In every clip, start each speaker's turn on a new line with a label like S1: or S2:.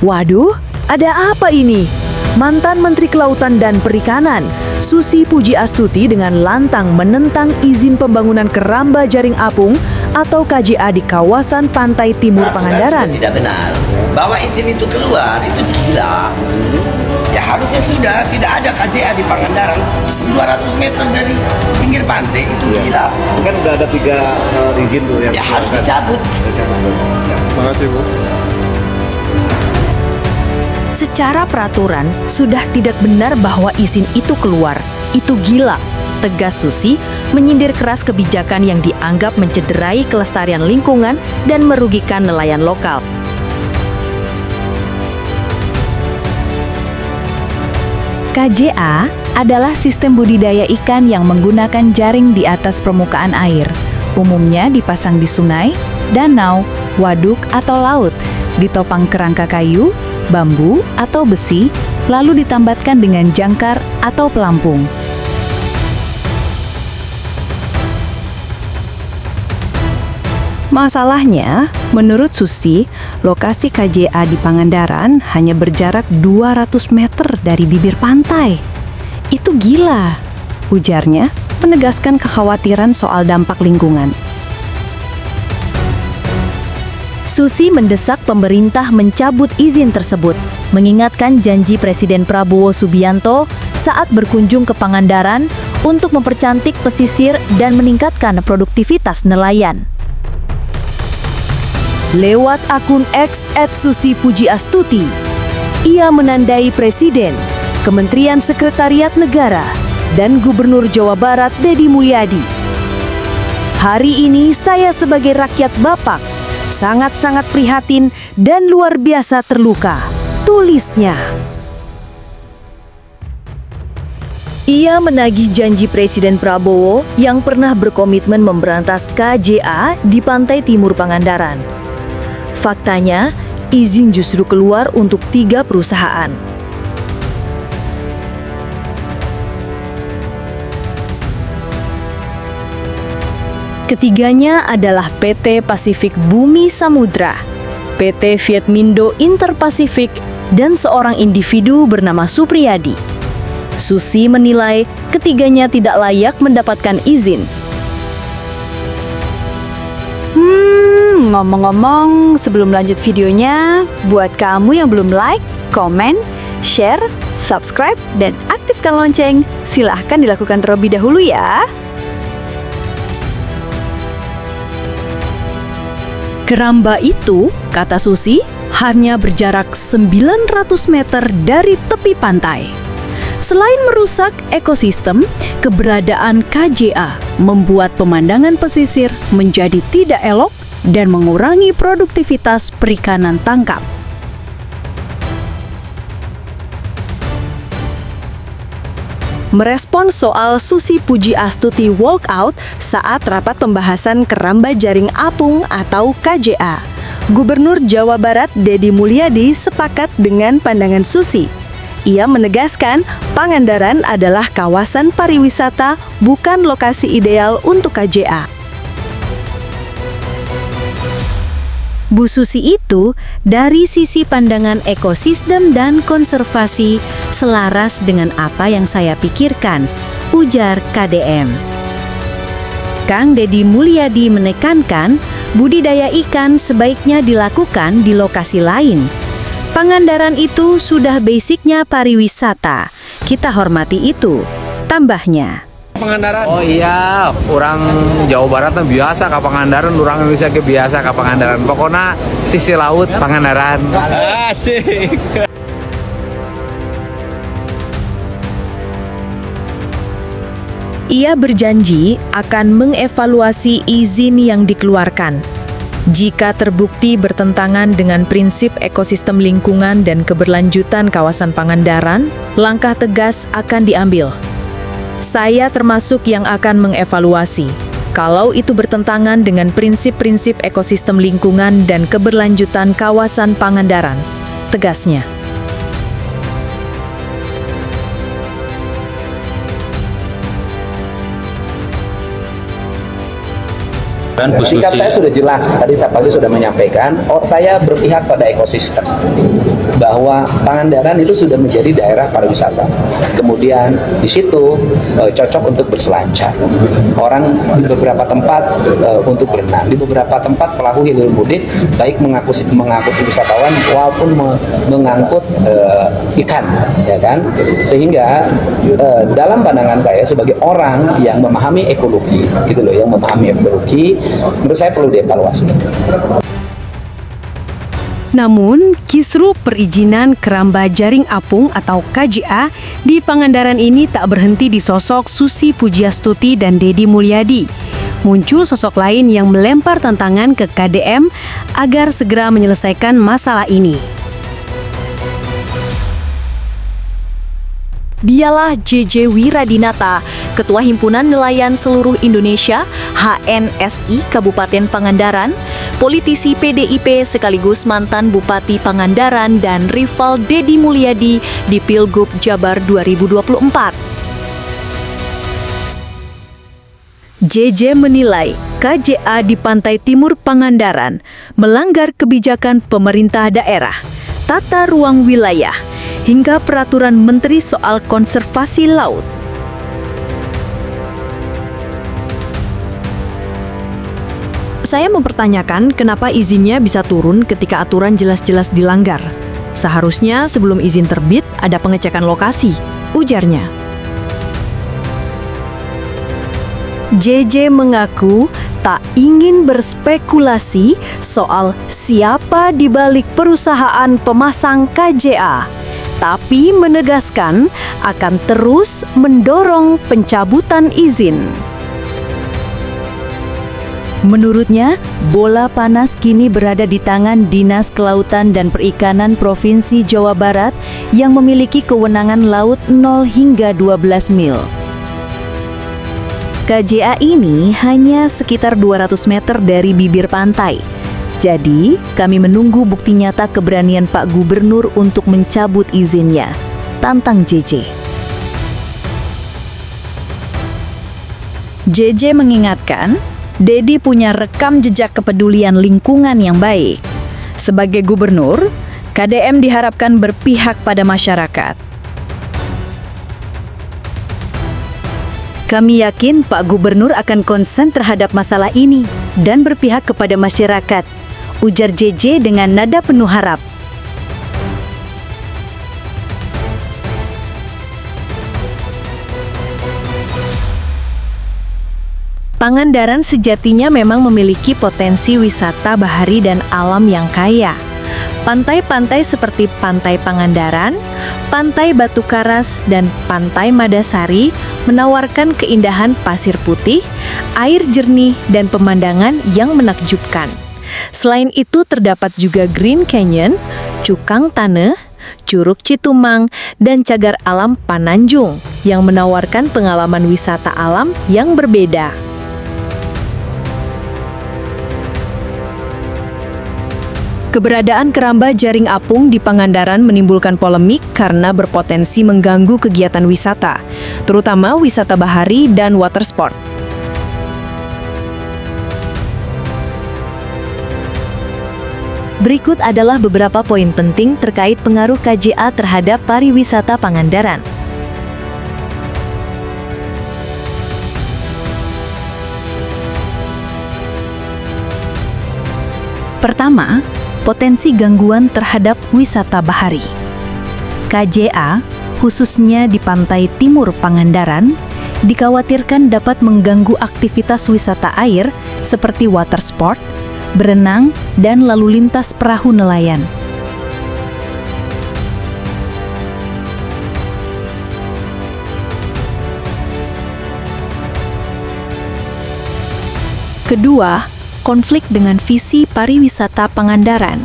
S1: Waduh, ada apa ini? Mantan Menteri Kelautan dan Perikanan, Susi Pujiastuti dengan lantang menentang izin pembangunan keramba jaring apung atau KJA di kawasan pantai timur Pangandaran.
S2: Tidak benar. Bahwa izin itu keluar, itu gila. Ya harusnya sudah tidak ada KJA di Pangandaran 200 meter dari pinggir pantai, itu gila.
S3: Kan udah ada 3 izin tuh yang
S2: Ya harus dicabut.
S3: Terima kasih, Bu.
S1: Secara peraturan, sudah tidak benar bahwa izin itu keluar. Itu gila, tegas Susi, menyindir keras kebijakan yang dianggap mencederai kelestarian lingkungan dan merugikan nelayan lokal. KJA adalah sistem budidaya ikan yang menggunakan jaring di atas permukaan air. Umumnya dipasang di sungai, danau, waduk atau laut, ditopang kerangka kayu, bambu atau besi, lalu ditambatkan dengan jangkar atau pelampung. Masalahnya, menurut Susi, lokasi KJA di Pangandaran hanya berjarak 200 meter dari bibir pantai. Itu gila, ujarnya, menegaskan kekhawatiran soal dampak lingkungan. Susi mendesak pemerintah mencabut izin tersebut, mengingatkan janji Presiden Prabowo Subianto saat berkunjung ke Pangandaran untuk mempercantik pesisir dan meningkatkan produktivitas nelayan. Lewat akun X @susipujiastuti, ia menandai Presiden, Kementerian Sekretariat Negara, dan Gubernur Jawa Barat Deddy Mulyadi. Hari ini saya sebagai rakyat Bapak sangat-sangat prihatin dan luar biasa terluka, tulisnya. Ia menagih janji Presiden Prabowo yang pernah berkomitmen memberantas KJA di pantai timur Pangandaran. Faktanya, izin justru keluar untuk 3 perusahaan. Ketiganya adalah PT Pasifik Bumi Samudra, PT Vietmindo Interpasifik, dan seorang individu bernama Supriyadi. Susi menilai ketiganya tidak layak mendapatkan izin. Ngomong-ngomong, sebelum lanjut videonya, buat kamu yang belum like, komen, share, subscribe, dan aktifkan lonceng, silahkan dilakukan terlebih dahulu ya. Keramba itu, kata Susi, hanya berjarak 900 meter dari tepi pantai. Selain merusak ekosistem, keberadaan KJA membuat pemandangan pesisir menjadi tidak elok dan mengurangi produktivitas perikanan tangkap. Merespons soal Susi Pujiastuti walkout saat rapat pembahasan keramba jaring apung atau KJA, Gubernur Jawa Barat Deddy Mulyadi sepakat dengan pandangan Susi. Ia menegaskan Pangandaran adalah kawasan pariwisata, bukan lokasi ideal untuk KJA. Bu Susi itu dari sisi pandangan ekosistem dan konservasi selaras dengan apa yang saya pikirkan, ujar KDM. Kang Deddy Mulyadi menekankan budidaya ikan sebaiknya dilakukan di lokasi lain. Pangandaran itu sudah basicnya pariwisata, kita hormati itu, tambahnya.
S4: Pangandaran. Oh iya, orang Jawa Barat biasa ke Pangandaran, orang Indonesia ke biasa ke Pangandaran. Pokoknya sisi laut Pangandaran. Asik.
S1: Ia berjanji akan mengevaluasi izin yang dikeluarkan. Jika terbukti bertentangan dengan prinsip ekosistem lingkungan dan keberlanjutan kawasan Pangandaran, langkah tegas akan diambil. Saya termasuk yang akan mengevaluasi. Kalau itu bertentangan dengan prinsip-prinsip ekosistem lingkungan dan keberlanjutan kawasan Pangandaran, tegasnya.
S5: Sikap saya sudah jelas, tadi saya pagi sudah menyampaikan, saya berpihak pada ekosistem, bahwa Pangandaran itu sudah menjadi daerah pariwisata. Kemudian di situ cocok untuk berselancar. Orang di beberapa tempat untuk berenang, di beberapa tempat pelaku hilir mudik baik mengangkut wisatawan maupun mengangkut ikan, ya kan? Sehingga dalam pandangan saya sebagai orang yang memahami ekologi, gitu loh, yang memahami ekologi, menurut saya perlu dievaluasi.
S6: Namun, kisruh perizinan keramba jaring apung atau KJA di Pangandaran ini tak berhenti di sosok Susi Pujiastuti dan Dedi Mulyadi. Muncul sosok lain yang melempar tantangan ke KDM agar segera menyelesaikan masalah ini. Dialah JJ Wiradinata, Ketua Himpunan Nelayan Seluruh Indonesia HNSI Kabupaten Pangandaran, politisi PDIP sekaligus mantan Bupati Pangandaran dan rival Dedi Mulyadi di Pilgub Jabar 2024. JJ menilai KJA di pantai timur Pangandaran melanggar kebijakan pemerintah daerah, tata ruang wilayah, hingga peraturan menteri soal konservasi laut. Saya mempertanyakan kenapa izinnya bisa turun ketika aturan jelas-jelas dilanggar. Seharusnya sebelum izin terbit ada pengecekan lokasi, ujarnya. JJ mengaku tak ingin berspekulasi soal siapa di balik perusahaan pemasang KJA, tapi menegaskan akan terus mendorong pencabutan izin. Menurutnya, bola panas kini berada di tangan Dinas Kelautan dan Perikanan Provinsi Jawa Barat yang memiliki kewenangan laut 0 hingga 12 mil. KJA ini hanya sekitar 200 meter dari bibir pantai. Jadi, kami menunggu bukti nyata keberanian Pak Gubernur untuk mencabut izinnya. Tantang JJ. JJ mengingatkan, Dedi punya rekam jejak kepedulian lingkungan yang baik. Sebagai gubernur, KDM diharapkan berpihak pada masyarakat. Kami yakin Pak Gubernur akan konsen terhadap masalah ini dan berpihak kepada masyarakat, ujar JJ dengan nada penuh harap. Pangandaran sejatinya memang memiliki potensi wisata bahari dan alam yang kaya. Pantai-pantai seperti Pantai Pangandaran, Pantai Batu Karas, dan Pantai Madasari menawarkan keindahan pasir putih, air jernih, dan pemandangan yang menakjubkan. Selain itu terdapat juga Green Canyon, Cukang Taneuh, Curug Citumang, dan Cagar Alam Pananjung yang menawarkan pengalaman wisata alam yang berbeda. Keberadaan keramba jaring apung di Pangandaran menimbulkan polemik karena berpotensi mengganggu kegiatan wisata, terutama wisata bahari dan water sport. Berikut adalah beberapa poin penting terkait pengaruh KJA terhadap pariwisata Pangandaran. Pertama, potensi gangguan terhadap wisata bahari. KJA, khususnya di pantai timur Pangandaran, dikhawatirkan dapat mengganggu aktivitas wisata air seperti water sport, berenang, dan lalu lintas perahu nelayan. Kedua, konflik dengan visi pariwisata Pangandaran.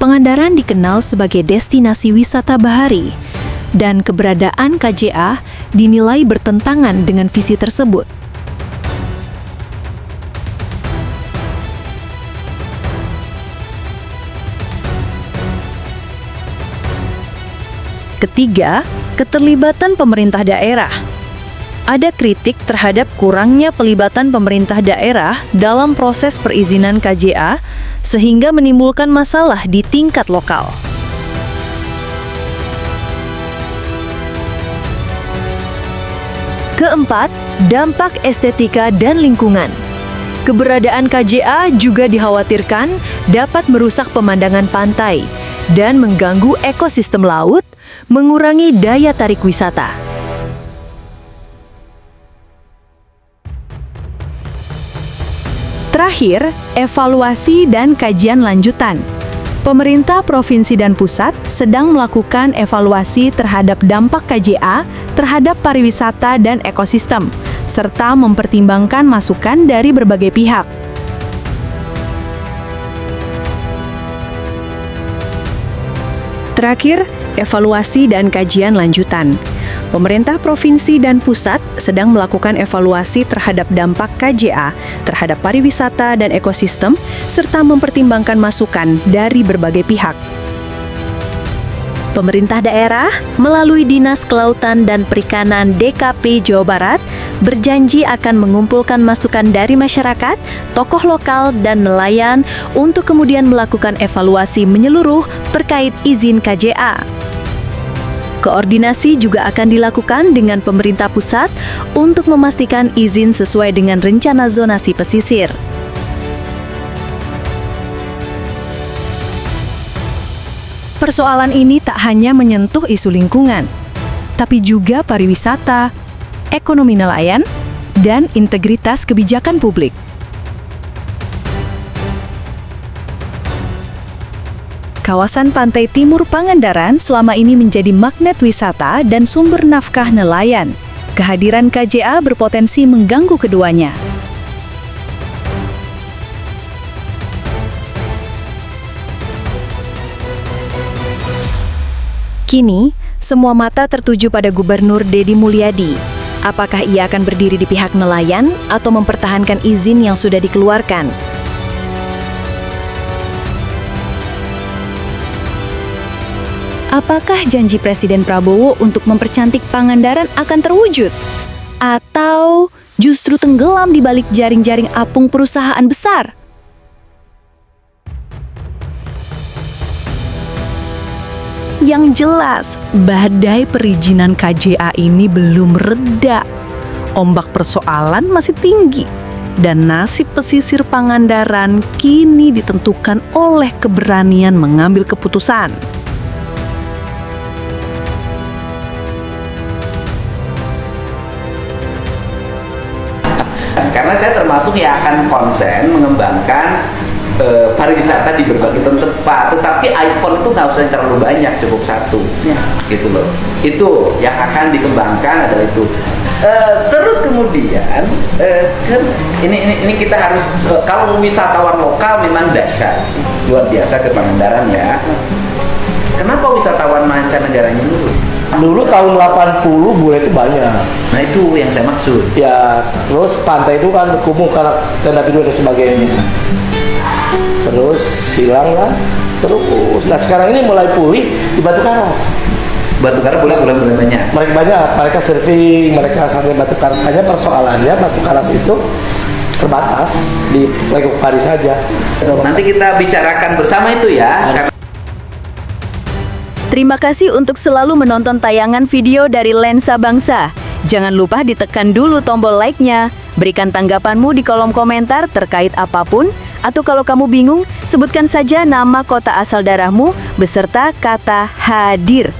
S6: Pangandaran dikenal sebagai destinasi wisata bahari, dan keberadaan KJA dinilai bertentangan dengan visi tersebut. Ketiga, keterlibatan pemerintah daerah. ada kritik terhadap kurangnya pelibatan pemerintah daerah dalam proses perizinan KJA sehingga menimbulkan masalah di tingkat lokal. Keempat, dampak estetika dan lingkungan. Keberadaan KJA juga dikhawatirkan dapat merusak pemandangan pantai dan mengganggu ekosistem laut, mengurangi daya tarik wisata. Terakhir, evaluasi dan kajian lanjutan. Pemerintah provinsi dan pusat sedang melakukan evaluasi terhadap dampak KJA terhadap pariwisata dan ekosistem, serta mempertimbangkan masukan dari berbagai pihak. Terakhir, evaluasi dan kajian lanjutan. Pemerintah provinsi dan pusat sedang melakukan evaluasi terhadap dampak KJA terhadap pariwisata dan ekosistem, serta mempertimbangkan masukan dari berbagai pihak. Pemerintah daerah melalui Dinas Kelautan dan Perikanan DKP Jawa Barat berjanji akan mengumpulkan masukan dari masyarakat, tokoh lokal, dan nelayan untuk kemudian melakukan evaluasi menyeluruh terkait izin KJA. Koordinasi juga akan dilakukan dengan pemerintah pusat untuk memastikan izin sesuai dengan rencana zonasi pesisir. Persoalan ini tak hanya menyentuh isu lingkungan, tapi juga pariwisata, ekonomi nelayan, dan integritas kebijakan publik. Kawasan pantai timur Pangandaran selama ini menjadi magnet wisata dan sumber nafkah nelayan. Kehadiran KJA berpotensi mengganggu keduanya. Kini, semua mata tertuju pada Gubernur Deddy Mulyadi. Apakah ia akan berdiri di pihak nelayan atau mempertahankan izin yang sudah dikeluarkan? Apakah janji Presiden Prabowo untuk mempercantik Pangandaran akan terwujud? Atau justru tenggelam di balik jaring-jaring apung perusahaan besar? Yang jelas, badai perizinan KJA ini belum reda. Ombak persoalan masih tinggi, dan nasib pesisir Pangandaran kini ditentukan oleh keberanian mengambil keputusan.
S5: Karena saya termasuk yang akan konsen mengembangkan pariwisata di berbagai tempat, tetapi iPhone itu nggak usah terlalu banyak, cukup satu, gitu loh. Itu yang akan dikembangkan adalah itu. Terus kemudian ini kita harus kalau wisatawan lokal memang dahsyat, luar biasa ke Pangandaran ya. Kenapa wisatawan mancanegaranya menurun?
S7: Dulu tahun 80 bule itu banyak.
S5: Nah itu yang saya maksud.
S7: Ya, terus pantai itu kan kumuh karena tenda biru dan sebagainya. Terus hilang lah. Terus. Nah sekarang ini mulai pulih di Batu Karas.
S5: Batu Karas boleh banyak.
S7: Mereka banyak. Mereka surfing, mereka sampai Batu Karas. Hanya persoalannya Batu Karas itu terbatas di Lego Paris saja.
S5: Nanti kita bicarakan bersama itu ya.
S6: Terima kasih untuk selalu menonton tayangan video dari Lensa Bangsa. Jangan lupa ditekan dulu tombol like-nya. Berikan tanggapanmu di kolom komentar terkait apapun. Atau kalau kamu bingung, sebutkan saja nama kota asal darahmu beserta kata hadir.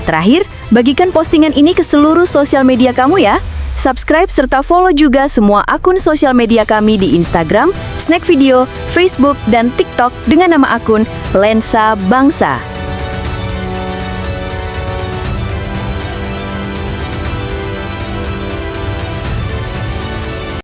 S6: Terakhir, bagikan postingan ini ke seluruh sosial media kamu ya. Subscribe serta follow juga semua akun sosial media kami di Instagram, Snack Video, Facebook, dan TikTok dengan nama akun Lensa Bangsa.